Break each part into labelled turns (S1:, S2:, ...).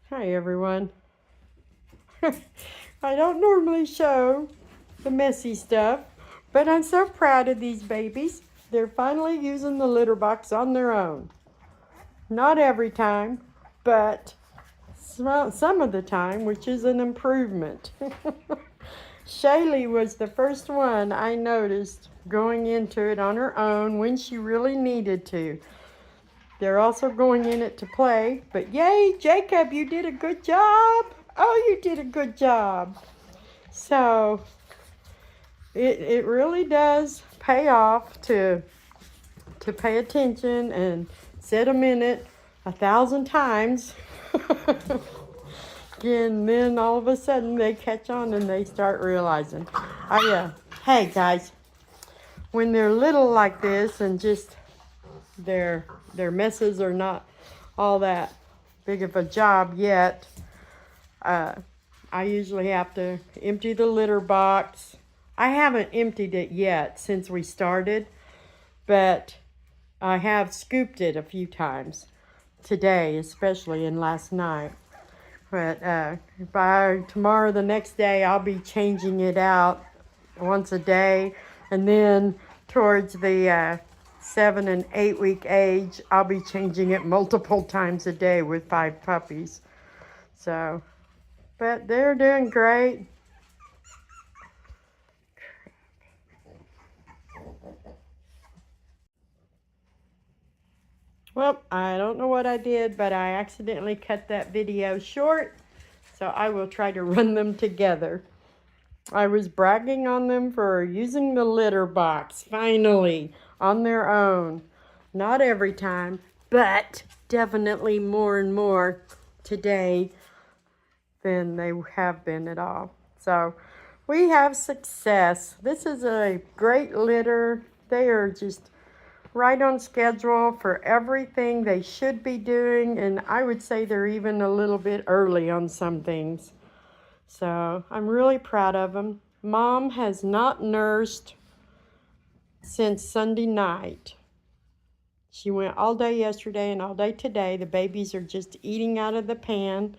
S1: Hi everyone. I don't normally show the messy stuff, but I'm so proud of these babies. They're finally using the litter box on their own. Not every time, but some of the time, which is an improvement. Shaylee was the first one I noticed going into it on her own when she really needed to. They're also going in it to play, but yay, Jacob, you did a good job. Oh, you did a good job. So it really does pay off to pay attention and sit a minute 1,000 times. And then all of a sudden they catch on and they start realizing. Hey guys, when they're little like this and just their messes are not all that big of a job yet, I usually have to empty the litter box. I haven't emptied it yet since we started, but I have scooped it a few times today, especially, and last night. But by tomorrow, the next day, I'll be changing it out once a day. And then towards the 7 and 8 week age, I'll be changing it multiple times a day with 5 puppies. So, but they're doing great. Well, I don't know what I did, but I accidentally cut that video short, so I will try to run them together. I was bragging on them for using the litter box, finally, on their own. Not every time, but definitely more and more today than they have been at all. So we have success. This is a great litter. They are just right on schedule for everything they should be doing, and I would say they're even a little bit early on some things. So I'm really proud of them. Mom has not nursed since Sunday night. She went all day yesterday and all day today. The babies are just eating out of the pan.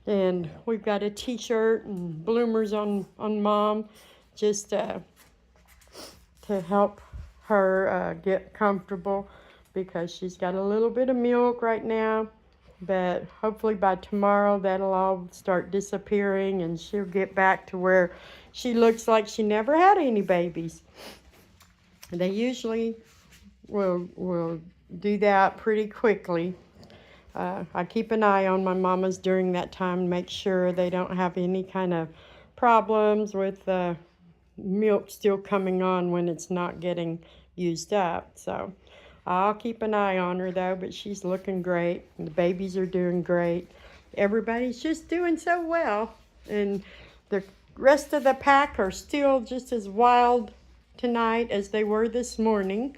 S1: And we've got a t-shirt and bloomers on Mom just to help her get comfortable, because she's got a little bit of milk right now, but hopefully by tomorrow that'll all start disappearing and she'll get back to where she looks like she never had any babies. They usually will do that pretty quickly. I keep an eye on my mamas during that time, make sure they don't have any kind of problems with milk still coming on when it's not getting used up. So I'll keep an eye on her though, but she's looking great. The babies are doing great. Everybody's just doing so well. And the rest of the pack are still just as wild tonight as they were this morning.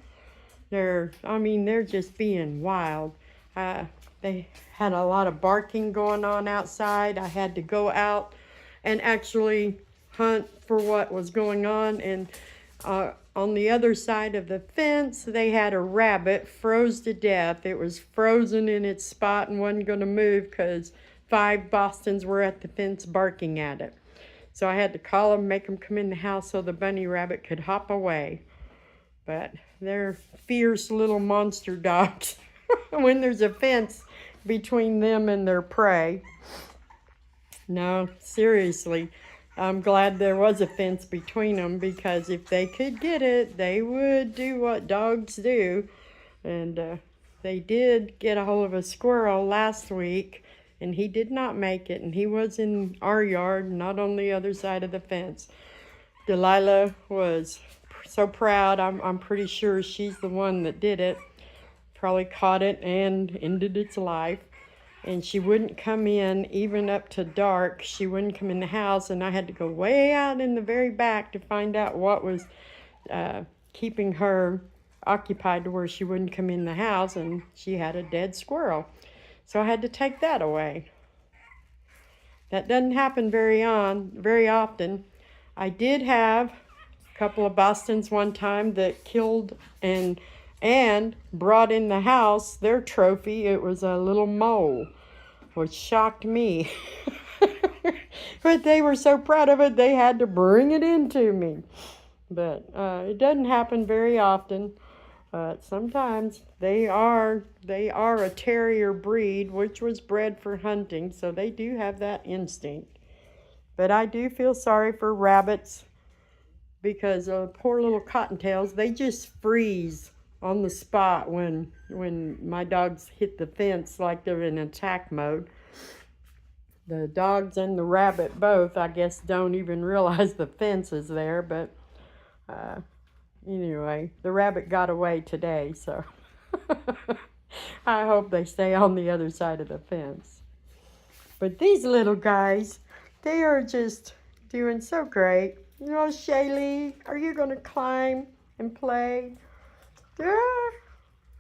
S1: They're just being wild. They had a lot of barking going on outside. I had to go out and actually hunt for what was going on. And on the other side of the fence, they had a rabbit froze to death. It was frozen in its spot and wasn't going to move because 5 Bostons were at the fence barking at it. So I had to call them, make them come in the house so the bunny rabbit could hop away. But they're fierce little monster dogs when there's a fence between them and their prey. No, seriously. I'm glad there was a fence between them, because if they could get it, they would do what dogs do. And they did get a hold of a squirrel last week, and he did not make it. And he was in our yard, not on the other side of the fence. Delilah was so proud. I'm pretty sure she's the one that did it. Probably caught it and ended its life. And she wouldn't come in, even up to dark. She wouldn't come in the house, and I had to go way out in the very back to find out what was keeping her occupied to where she wouldn't come in the house, and she had a dead squirrel. So I had to take that away. That doesn't happen very often. I did have a couple of Bostons one time that killed and brought in the house their trophy. It was a little mole. which shocked me. But they were so proud of it, they had to bring it into me. But it doesn't happen very often. Sometimes they are a terrier breed, which was bred for hunting, so they do have that instinct. But I do feel sorry for rabbits because poor little cottontails, they just freeze on the spot when my dogs hit the fence like they're in attack mode. The dogs and the rabbit both, I guess, don't even realize the fence is there, but anyway, the rabbit got away today, so I hope they stay on the other side of the fence. But these little guys, they are just doing so great. You know, Shaylee, are you going to climb and play? Yeah.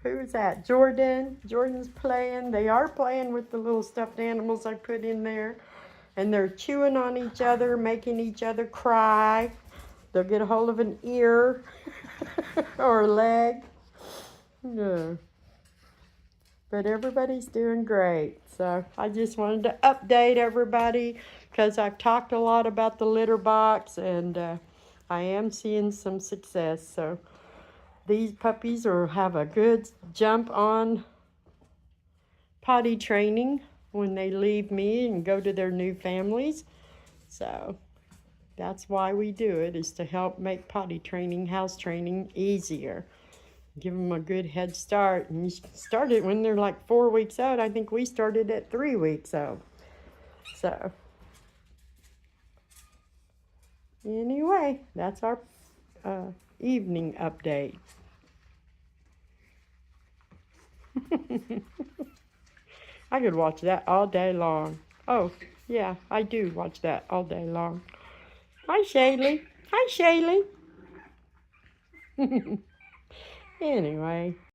S1: Who's that? Jordan. Jordan's playing. They are playing with the little stuffed animals I put in there. And they're chewing on each other, making each other cry. They'll get a hold of an ear or a leg. Yeah. But everybody's doing great. So I just wanted to update everybody because I've talked a lot about the litter box and I am seeing some success. So these puppies will have a good jump on potty training when they leave me and go to their new families. So that's why we do it, is to help make potty training, house training easier. Give them a good head start. And you start it when they're like 4 weeks out. I think we started at 3 weeks out. So anyway, that's our evening update. I could watch that all day long. Oh, yeah, I do watch that all day long. Hi, Shaylee. Hi, Shaylee. Anyway.